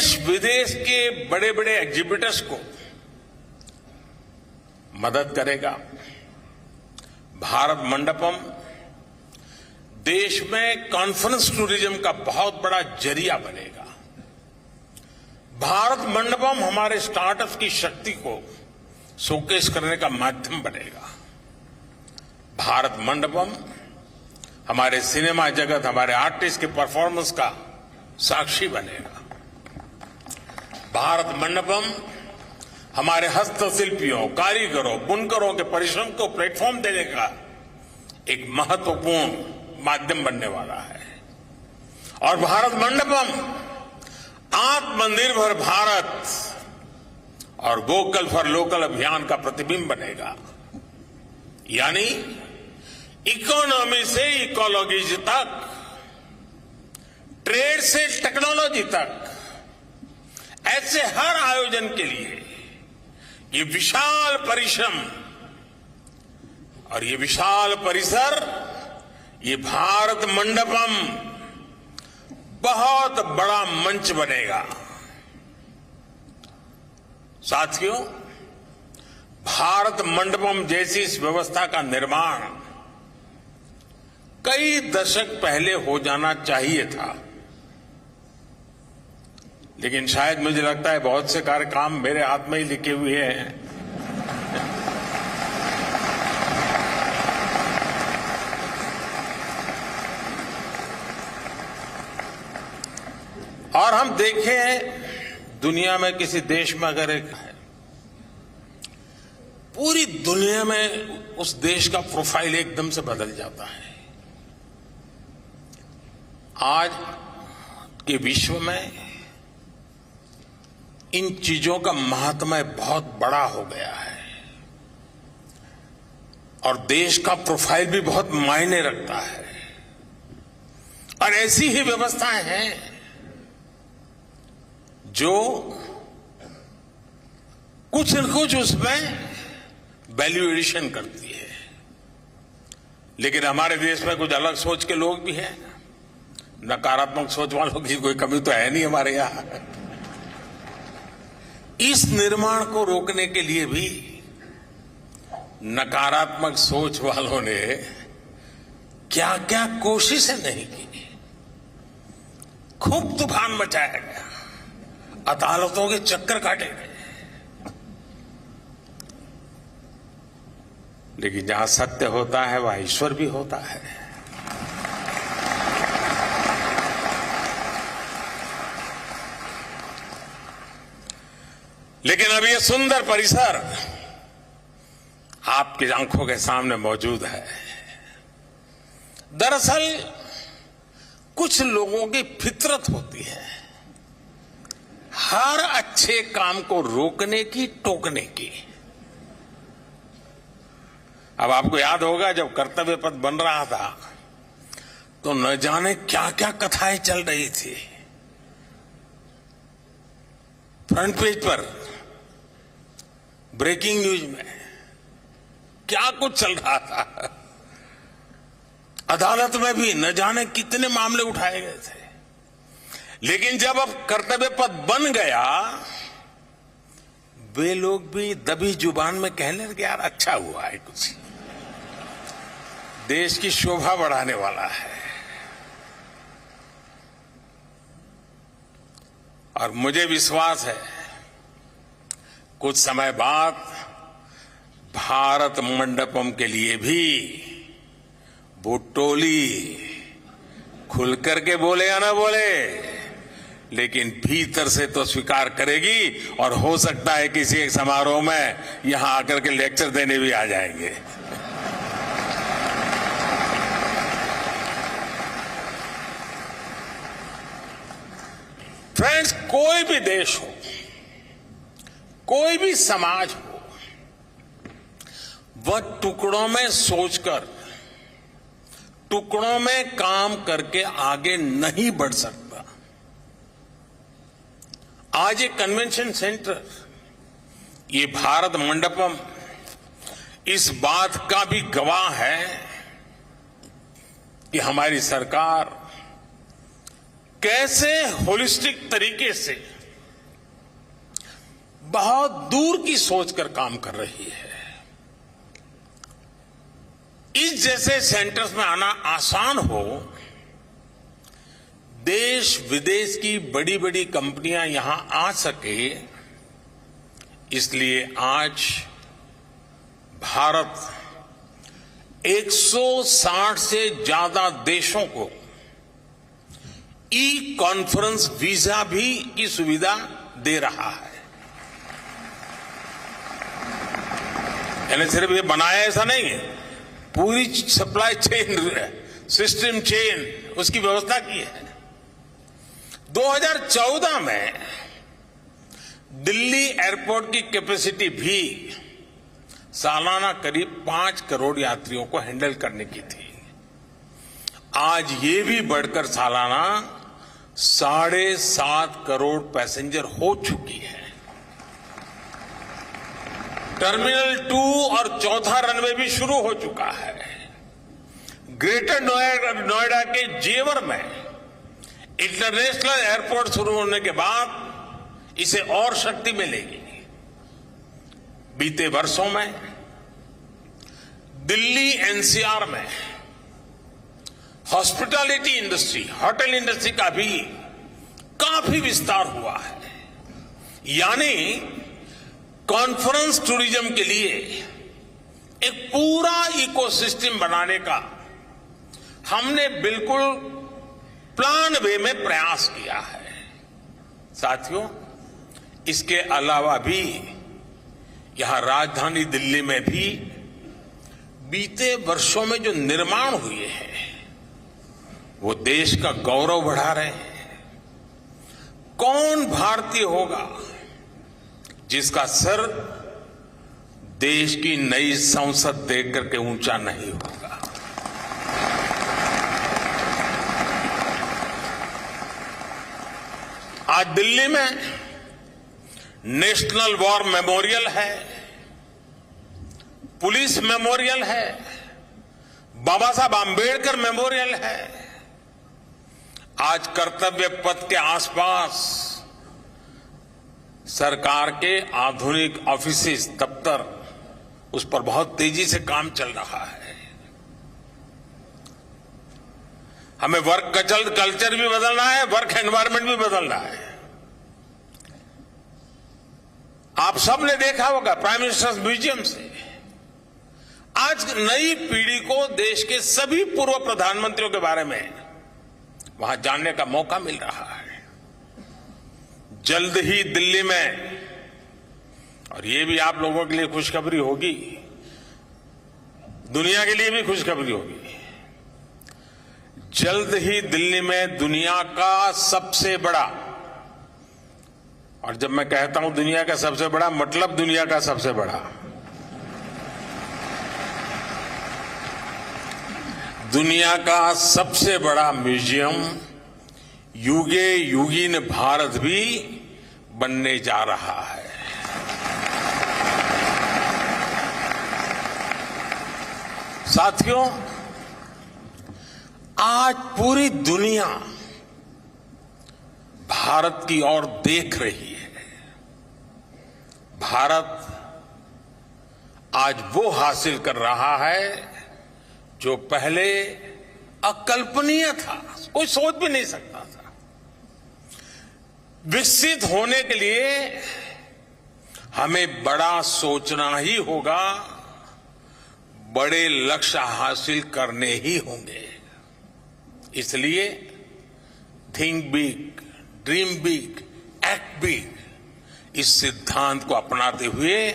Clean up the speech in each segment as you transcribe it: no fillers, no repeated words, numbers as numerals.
देश विदेश के बड़े बड़े एग्जीबिटर्स को मदद करेगा। भारत मंडपम देश में कॉन्फ्रेंस टूरिज्म का बहुत बड़ा जरिया बनेगा। भारत मंडपम हमारे स्टार्टअप्स की शक्ति को शोकेस करने का माध्यम बनेगा। भारत मंडपम हमारे सिनेमा जगत, हमारे आर्टिस्ट के परफॉर्मेंस का साक्षी बनेगा। भारत मंडपम हमारे हस्तशिल्पियों, कारीगरों, बुनकरों के परिश्रम को प्लेटफॉर्म देने का एक महत्वपूर्ण माध्यम बनने वाला है। और भारत मंडपम आत्मनिर्भर भारत और वोकल फॉर लोकल अभियान का प्रतिबिंब बनेगा। यानी इकोनॉमी से इकोलॉजी तक, ट्रेड से टेक्नोलॉजी तक, ऐसे हर आयोजन के लिए ये विशाल परिश्रम और ये विशाल परिसर, ये भारत मंडपम बहुत बड़ा मंच बनेगा। साथियों, भारत मंडपम जैसी इस व्यवस्था का निर्माण कई दशक पहले हो जाना चाहिए था, लेकिन शायद मुझे लगता है बहुत से कार्य काम मेरे हाथ में ही लिखे हुए हैं। और हम देखें दुनिया में किसी देश में अगर एक है, पूरी दुनिया में उस देश का प्रोफाइल एकदम से बदल जाता है। आज के विश्व में इन चीजों का महात्म्य बहुत बड़ा हो गया है और देश का प्रोफाइल भी बहुत मायने रखता है। और ऐसी ही व्यवस्थाएं हैं जो कुछ न कुछ उसमें वैल्यू एडिशन करती है। लेकिन हमारे देश में कुछ अलग सोच के लोग भी हैं। नकारात्मक सोच वालों की कोई कमी तो है नहीं हमारे यहां। इस निर्माण को रोकने के लिए भी नकारात्मक सोच वालों ने क्या क्या कोशिशें नहीं की। खूब तूफान मचाया गया, अदालतों के चक्कर काटे गए। लेकिन जहां सत्य होता है वहां ईश्वर भी होता है। लेकिन अब ये सुंदर परिसर आपकी आंखों के सामने मौजूद है। दरअसल कुछ लोगों की फितरत होती है हर अच्छे काम को रोकने की, टोकने की। अब आपको याद होगा जब कर्तव्य पथ बन रहा था तो न जाने क्या क्या कथाएं चल रही थी। फ्रंट पेज पर ब्रेकिंग न्यूज में क्या कुछ चल रहा था। अदालत में भी न जाने कितने मामले उठाए गए थे। लेकिन जब अब कर्तव्य पथ बन गया, वे लोग भी दबी जुबान में कहने लगे यार अच्छा हुआ है, कुछ देश की शोभा बढ़ाने वाला है। और मुझे विश्वास है कुछ समय बाद भारत मंडपम के लिए भी वो टोली खुल करके बोले या ना बोले, लेकिन भीतर से तो स्वीकार करेगी। और हो सकता है किसी एक समारोह में यहां आकर के लेक्चर देने भी आ जाएंगे। फ्रेंड्स, कोई भी देश हो, कोई भी समाज हो, वह टुकड़ों में सोचकर, टुकड़ों में काम करके आगे नहीं बढ़ सकता। आज ये कन्वेंशन सेंटर, ये भारत मंडपम इस बात का भी गवाह है कि हमारी सरकार कैसे होलिस्टिक तरीके से बहुत दूर की सोचकर काम कर रही है। इस जैसे सेंटर्स में आना आसान हो, देश विदेश की बड़ी बड़ी कंपनियां यहां आ सके, इसलिए आज भारत 160 से ज्यादा देशों को ई कॉन्फ्रेंस वीजा भी की सुविधा दे रहा है। यानी सिर्फ ये बनाया ऐसा नहीं है, पूरी सप्लाई चेन, सिस्टम चेन, उसकी व्यवस्था की है। 2014 में दिल्ली एयरपोर्ट की कैपेसिटी भी सालाना करीब 5 करोड़ यात्रियों को हैंडल करने की थी। आज ये भी बढ़कर सालाना 7.5 करोड़ पैसेंजर हो चुकी है। टर्मिनल 2 और चौथा रनवे भी शुरू हो चुका है। ग्रेटर नोएडा के जेवर में इंटरनेशनल एयरपोर्ट शुरू होने के बाद इसे और शक्ति मिलेगी। बीते वर्षों में दिल्ली एनसीआर में हॉस्पिटैलिटी इंडस्ट्री, होटल इंडस्ट्री का भी काफी विस्तार हुआ है। यानी कॉन्फ्रेंस टूरिज्म के लिए एक पूरा इकोसिस्टम बनाने का हमने बिल्कुल प्लान वे में प्रयास किया है। साथियों, इसके अलावा भी यहां राजधानी दिल्ली में भी बीते वर्षों में जो निर्माण हुए हैं वो देश का गौरव बढ़ा रहे हैं। कौन भारतीय होगा जिसका सर देश की नई संसद देख करके ऊंचा नहीं होगा। आज दिल्ली में नेशनल वॉर मेमोरियल है, पुलिस मेमोरियल है, बाबा साहब आंबेडकर मेमोरियल है। आज कर्तव्य पथ के आसपास सरकार के आधुनिक ऑफिसेस, दफ्तर, उस पर बहुत तेजी से काम चल रहा है। हमें वर्क कल्चर भी बदलना है, वर्क एनवायरनमेंट भी बदलना है। आप सबने देखा होगा प्राइम मिनिस्टर्स म्यूजियम से आज नई पीढ़ी को देश के सभी पूर्व प्रधानमंत्रियों के बारे में वहां जानने का मौका मिल रहा है। जल्द ही दिल्ली में, और ये भी आप लोगों के लिए खुशखबरी होगी, दुनिया के लिए भी खुशखबरी होगी, जल्द ही दिल्ली में दुनिया का सबसे बड़ा, और जब मैं कहता हूं दुनिया का सबसे बड़ा, मतलब दुनिया का सबसे बड़ा, दुनिया का सबसे बड़ा म्यूजियम युगे युगीन भारत भी बनने जा रहा है। साथियों, आज पूरी दुनिया भारत की ओर देख रही है। भारत आज वो हासिल कर रहा है जो पहले अकल्पनीय था, कोई सोच भी नहीं सकता था। विकसित होने के लिए हमें बड़ा सोचना ही होगा, बड़े लक्ष्य हासिल करने ही होंगे। इसलिए think big, dream big, act big, इस सिद्धांत को अपनाते हुए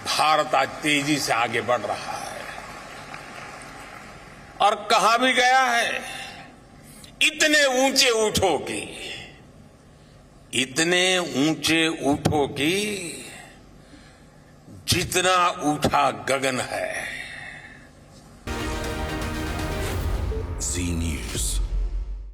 भारत आज तेजी से आगे बढ़ रहा है। और कहा भी गया है, इतने ऊंचे उठो कि, इतने ऊंचे उठो कि जितना उठा गगन है।